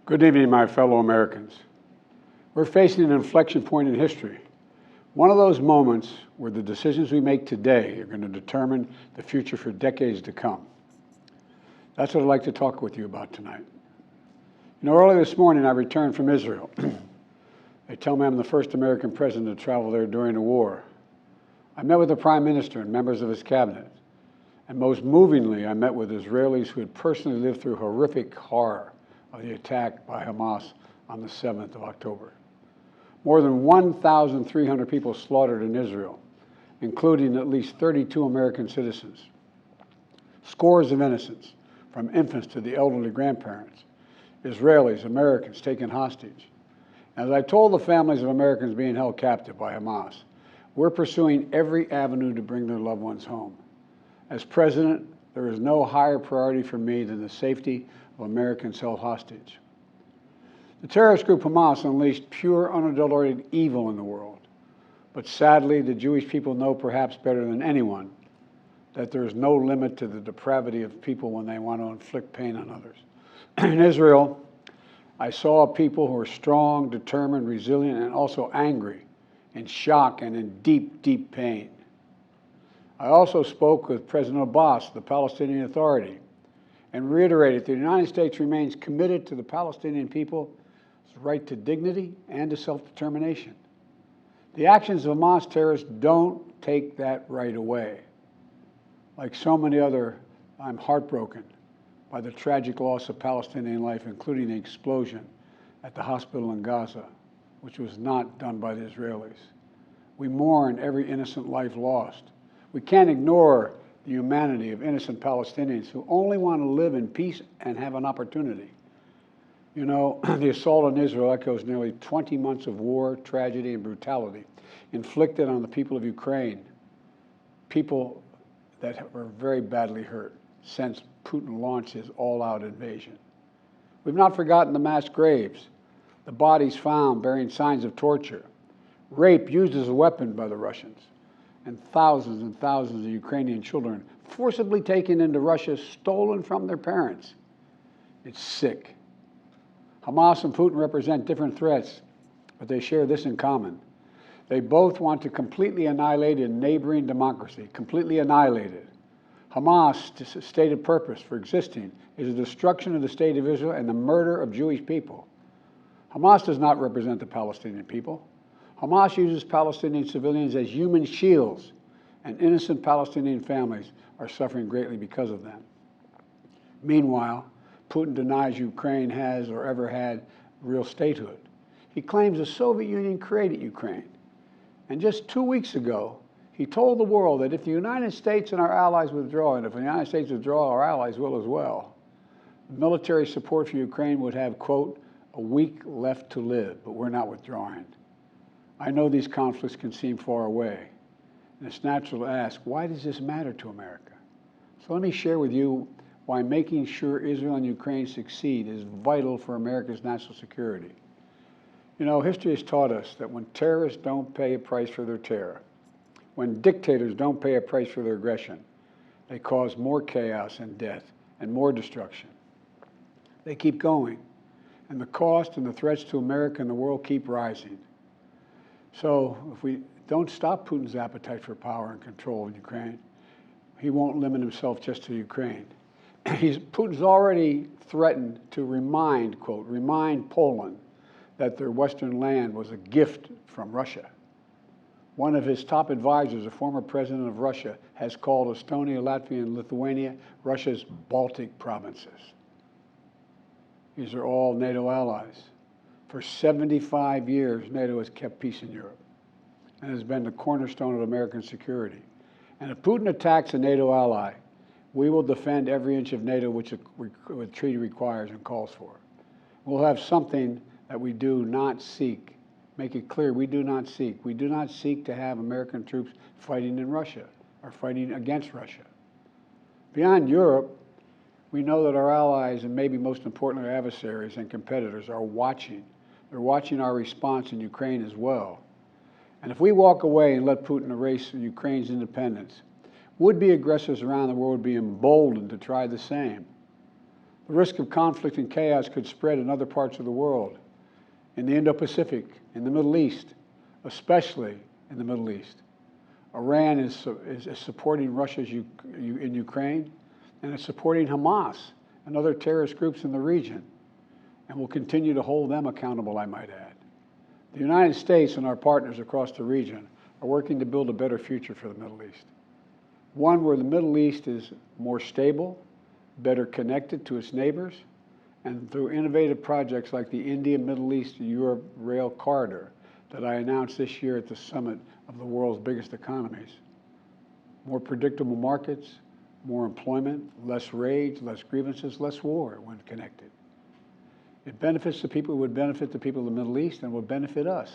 Good evening, my fellow Americans. We're facing an inflection point in history. One of those moments where the decisions we make today are going to determine the future for decades to come. That's what I'd like to talk with you about tonight. You know, early this morning I returned from Israel. They tell me I'm the first American president to travel there during the war. I met with the Prime Minister and members of his cabinet. And most movingly, I met with Israelis who had personally lived through horrific horror of the attack by Hamas on the 7th of October. More than 1,300 people slaughtered in Israel, including at least 32 American citizens. Scores of innocents, from infants to the elderly grandparents. Israelis, Americans taken hostage. As I told the families of Americans being held captive by Hamas, we're pursuing every avenue to bring their loved ones home. As president, there is no higher priority for me than the safety of Americans held hostage. The terrorist group Hamas unleashed pure, unadulterated evil in the world. But sadly, the Jewish people know perhaps better than anyone that there is no limit to the depravity of people when they want to inflict pain on others. In Israel, I saw people who are strong, determined, resilient, and also angry, in shock and in deep, deep pain. I also spoke with President Abbas, the Palestinian Authority, and reiterated that the United States remains committed to the Palestinian people's right to dignity and to self-determination. The actions of Hamas terrorists don't take that right away. Like so many other, I'm heartbroken by the tragic loss of Palestinian life, including the explosion at the hospital in Gaza, which was not done by the Israelis. We mourn every innocent life lost. We can't ignore the humanity of innocent Palestinians who only want to live in peace and have an opportunity. You know, the assault on Israel echoes nearly 20 months of war, tragedy, and brutality inflicted on the people of Ukraine, people that were very badly hurt since Putin launched his all-out invasion. We've not forgotten the mass graves, the bodies found bearing signs of torture, rape used as a weapon by the Russians, and thousands of Ukrainian children forcibly taken into Russia, stolen from their parents. It's sick. Hamas and Putin represent different threats, but they share this in common. They both want to completely annihilate a neighboring democracy, completely annihilate it. Hamas' stated purpose for existing is the destruction of the state of Israel and the murder of Jewish people. Hamas does not represent the Palestinian people. Hamas uses Palestinian civilians as human shields, and innocent Palestinian families are suffering greatly because of them. Meanwhile, Putin denies Ukraine has or ever had real statehood. He claims the Soviet Union created Ukraine. And just 2 weeks ago, he told the world that if the United States and our allies withdraw, and if the United States withdraw, our allies will as well, military support for Ukraine would have, quote, a week left to live, but we're not withdrawing. I know these conflicts can seem far away, and it's natural to ask, why does this matter to America? So let me share with you why making sure Israel and Ukraine succeed is vital for America's national security. You know, history has taught us that when terrorists don't pay a price for their terror, when dictators don't pay a price for their aggression, they cause more chaos and death and more destruction. They keep going, and the cost and the threats to America and the world keep rising. So if we don't stop Putin's appetite for power and control in Ukraine, he won't limit himself just to Ukraine. Putin's already threatened to remind, quote, remind Poland that their Western land was a gift from Russia. One of his top advisors, a former president of Russia, has called Estonia, Latvia, and Lithuania Russia's Baltic provinces. These are all NATO allies. For 75 years, NATO has kept peace in Europe and has been the cornerstone of American security. And if Putin attacks a NATO ally, we will defend every inch of NATO which the treaty requires and calls for. We'll have something that we do not seek. Make it clear, we do not seek. We do not seek to have American troops fighting in Russia or fighting against Russia. Beyond Europe, we know that our allies, and maybe most importantly our adversaries and competitors, are watching. They're watching our response in Ukraine as well. And if we walk away and let Putin erase Ukraine's independence, would-be aggressors around the world would be emboldened to try the same. The risk of conflict and chaos could spread in other parts of the world, in the Indo-Pacific, in the Middle East, especially in the Middle East. Iran is supporting Russia in Ukraine, and it's supporting Hamas and other terrorist groups in the region, and will continue to hold them accountable, I might add. The United States and our partners across the region are working to build a better future for the Middle East. One where the Middle East is more stable, better connected to its neighbors, and through innovative projects like the India-Middle East-Europe Rail Corridor that I announced this year at the summit of the world's biggest economies. More predictable markets, more employment, less rage, less grievances, less war when connected. It benefits the people, it would benefit the people of the Middle East and would benefit us.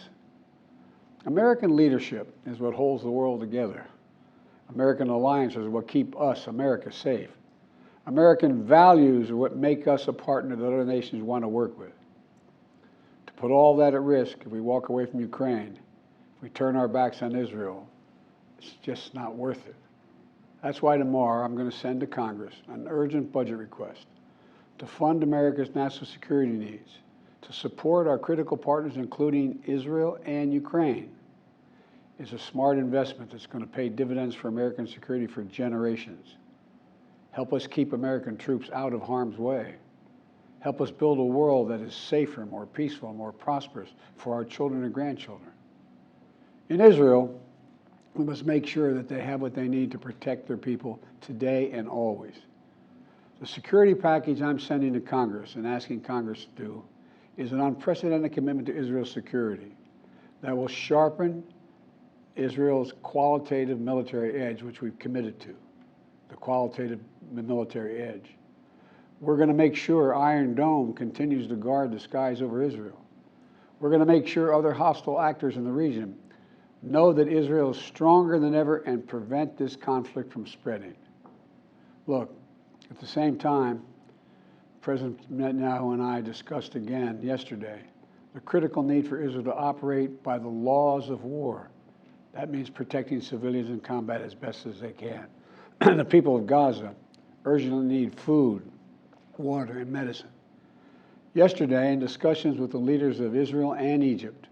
American leadership is what holds the world together. American alliances are what keep us, America, safe. American values are what make us a partner that other nations want to work with. To put all that at risk, if we walk away from Ukraine, if we turn our backs on Israel, it's just not worth it. That's why tomorrow I'm going to send to Congress an urgent budget request to fund America's national security needs, to support our critical partners, including Israel and Ukraine. It's a smart investment that's going to pay dividends for American security for generations. Help us keep American troops out of harm's way. Help us build a world that is safer, more peaceful, more prosperous for our children and grandchildren. In Israel, we must make sure that they have what they need to protect their people today and always. The security package I'm sending to Congress and asking Congress to do is an unprecedented commitment to Israel's security that will sharpen Israel's qualitative military edge, which we've committed to, the qualitative military edge. We're going to make sure Iron Dome continues to guard the skies over Israel. We're going to make sure other hostile actors in the region know that Israel is stronger than ever and prevent this conflict from spreading. Look, at the same time, President Netanyahu and I discussed again yesterday the critical need for Israel to operate by the laws of war. That means protecting civilians in combat as best as they can. The people of Gaza urgently need food, water, and medicine. Yesterday, in discussions with the leaders of Israel and Egypt,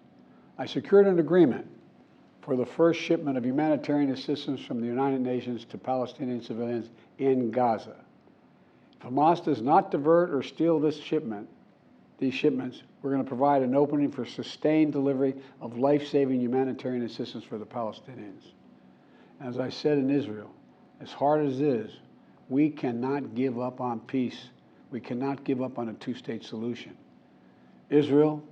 I secured an agreement for the first shipment of humanitarian assistance from the United Nations to Palestinian civilians in Gaza. If Hamas does not divert or steal these shipments, we're going to provide an opening for sustained delivery of life-saving humanitarian assistance for the Palestinians. As I said in Israel, as hard as it is, we cannot give up on peace. We cannot give up on a two-state solution. Israel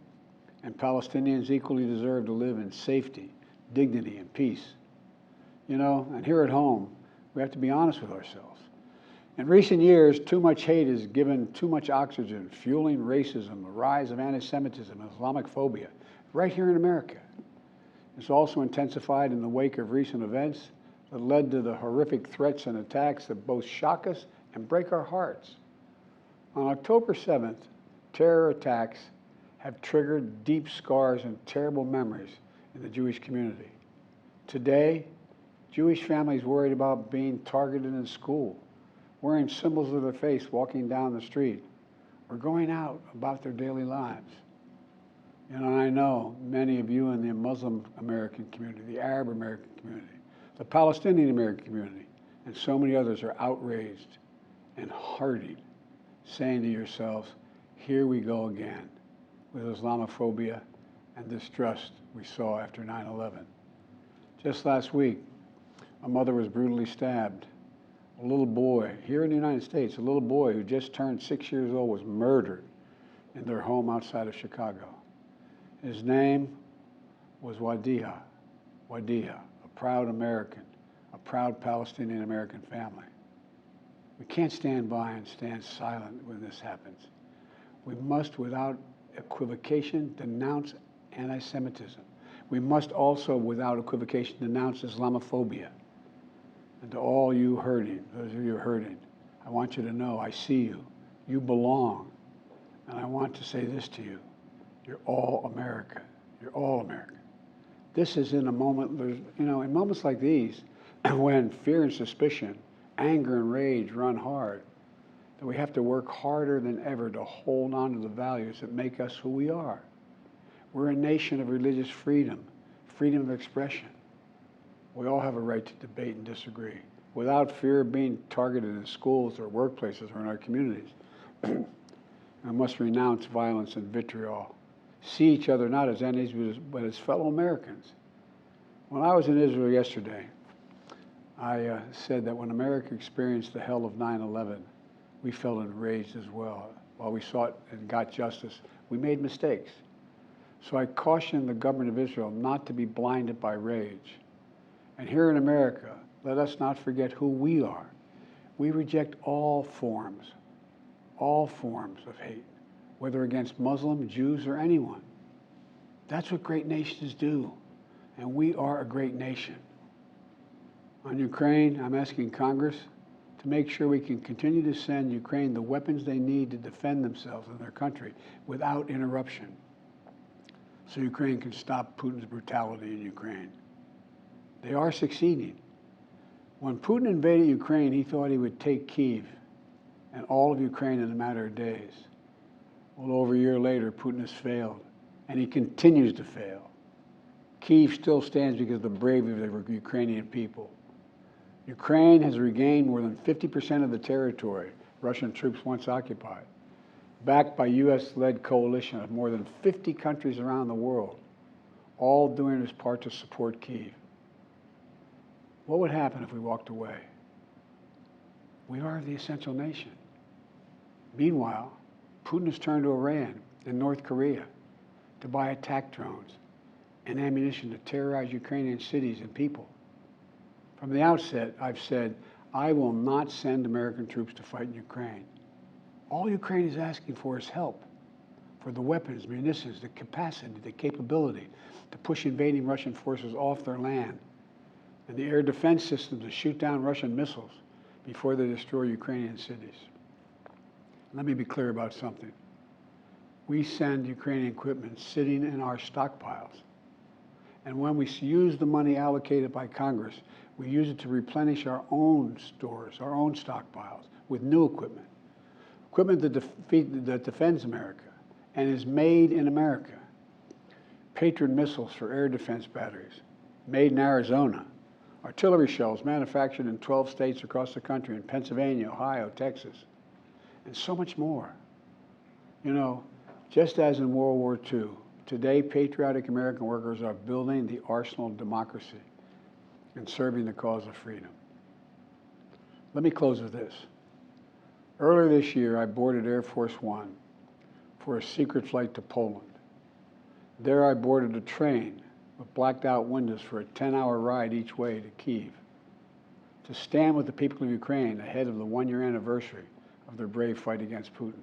and Palestinians equally deserve to live in safety, dignity, and peace. You know, and here at home, we have to be honest with ourselves. In recent years, too much hate has given too much oxygen, fueling racism, the rise of anti-Semitism, Islamic phobia, right here in America. It's also intensified in the wake of recent events that led to the horrific threats and attacks that both shock us and break our hearts. On October 7th, terror attacks have triggered deep scars and terrible memories in the Jewish community. Today, Jewish families worried about being targeted in school, wearing symbols of their face walking down the street, or going out about their daily lives. And I know many of you in the Muslim American community, the Arab American community, the Palestinian American community, and so many others are outraged and heartened, saying to yourselves, here we go again with Islamophobia and distrust we saw after 9/11. Just last week, a mother was brutally stabbed. A little boy, here in the United States, a little boy who just turned 6 years old was murdered in their home outside of Chicago. His name was Wadiha, a proud American, a proud Palestinian American family. We can't stand by and stand silent when this happens. We must, without equivocation, denounce anti-Semitism. We must also, without equivocation, denounce Islamophobia. And to all you hurting, those of you hurting, I want you to know I see you. You belong. And I want to say this to you. You're all America. You're all American. This is in a moment, in moments like these, when fear and suspicion, anger and rage run hard, that we have to work harder than ever to hold on to the values that make us who we are. We're a nation of religious freedom, freedom of expression. We all have a right to debate and disagree without fear of being targeted in schools or workplaces or in our communities. We must renounce violence and vitriol. See each other not as enemies, but as fellow Americans. When I was in Israel yesterday, I said that when America experienced the hell of 9/11, we felt enraged as well. While we sought and got justice, we made mistakes. So I cautioned the government of Israel not to be blinded by rage. And here in America, let us not forget who we are. We reject all forms of hate, whether against Muslim, Jews, or anyone. That's what great nations do, and we are a great nation. On Ukraine, I'm asking Congress to make sure we can continue to send Ukraine the weapons they need to defend themselves and their country without interruption, so Ukraine can stop Putin's brutality in Ukraine. They are succeeding. When Putin invaded Ukraine, he thought he would take Kyiv and all of Ukraine in a matter of days. Well, over a year later, Putin has failed, and he continues to fail. Kyiv still stands because of the bravery of the Ukrainian people. Ukraine has regained more than 50% of the territory Russian troops once occupied, backed by U.S.-led coalition of more than 50 countries around the world, all doing its part to support Kyiv. What would happen if we walked away? We are the essential nation. Meanwhile, Putin has turned to Iran and North Korea to buy attack drones and ammunition to terrorize Ukrainian cities and people. From the outset, I've said, I will not send American troops to fight in Ukraine. All Ukraine is asking for is help for the weapons, munitions, the capacity, the capability to push invading Russian forces off their land, and the air defense systems to shoot down Russian missiles before they destroy Ukrainian cities. Let me be clear about something. We send Ukrainian equipment sitting in our stockpiles. And when we use the money allocated by Congress, we use it to replenish our own stores, our own stockpiles, with new equipment. Equipment that defends America and is made in America. Patriot missiles for air defense batteries, made in Arizona. Artillery shells manufactured in 12 states across the country, in Pennsylvania, Ohio, Texas, and so much more. You know, just as in World War II, today patriotic American workers are building the arsenal of democracy and serving the cause of freedom. Let me close with this. Earlier this year, I boarded Air Force One for a secret flight to Poland. There I boarded a train with blacked out windows for a 10-hour ride each way to Kyiv, to stand with the people of Ukraine ahead of the one-year anniversary of their brave fight against Putin.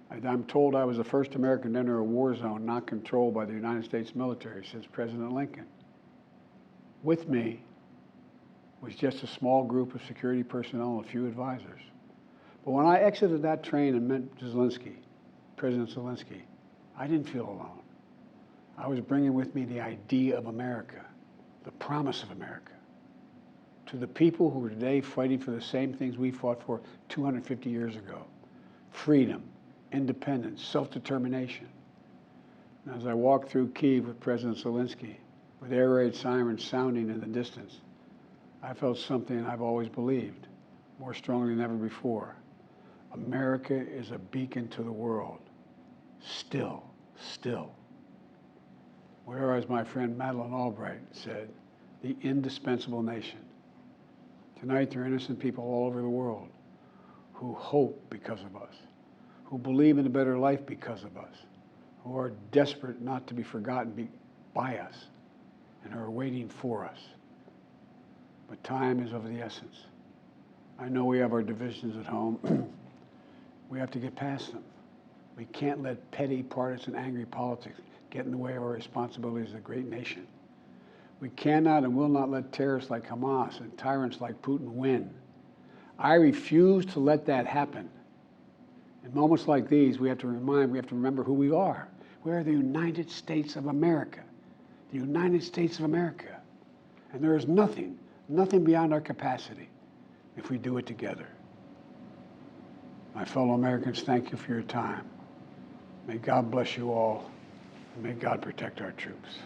I'm told I was the first American to enter a war zone not controlled by the United States military since President Lincoln. With me was just a small group of security personnel and a few advisors. But when I exited that train and met President Zelensky, I didn't feel alone. I was bringing with me the idea of America, the promise of America, to the people who are today fighting for the same things we fought for 250 years ago: freedom, independence, self-determination. And as I walked through Kyiv with President Zelensky, with air raid sirens sounding in the distance, I felt something I've always believed, more strongly than ever before. America is a beacon to the world. Still. Or as my friend Madeleine Albright said, the indispensable nation. Tonight there are innocent people all over the world who hope because of us, who believe in a better life because of us, who are desperate not to be forgotten by us, and who are waiting for us. But time is of the essence. I know we have our divisions at home. We have to get past them. We can't let petty, partisan, angry politics get in the way of our responsibilities as a great nation. We cannot and will not let terrorists like Hamas and tyrants like Putin win. I refuse to let that happen. In moments like these, we have to remember who we are. We are the United States of America. The United States of America. And there is nothing beyond our capacity if we do it together. My fellow Americans, thank you for your time. May God bless you all, and may God protect our troops.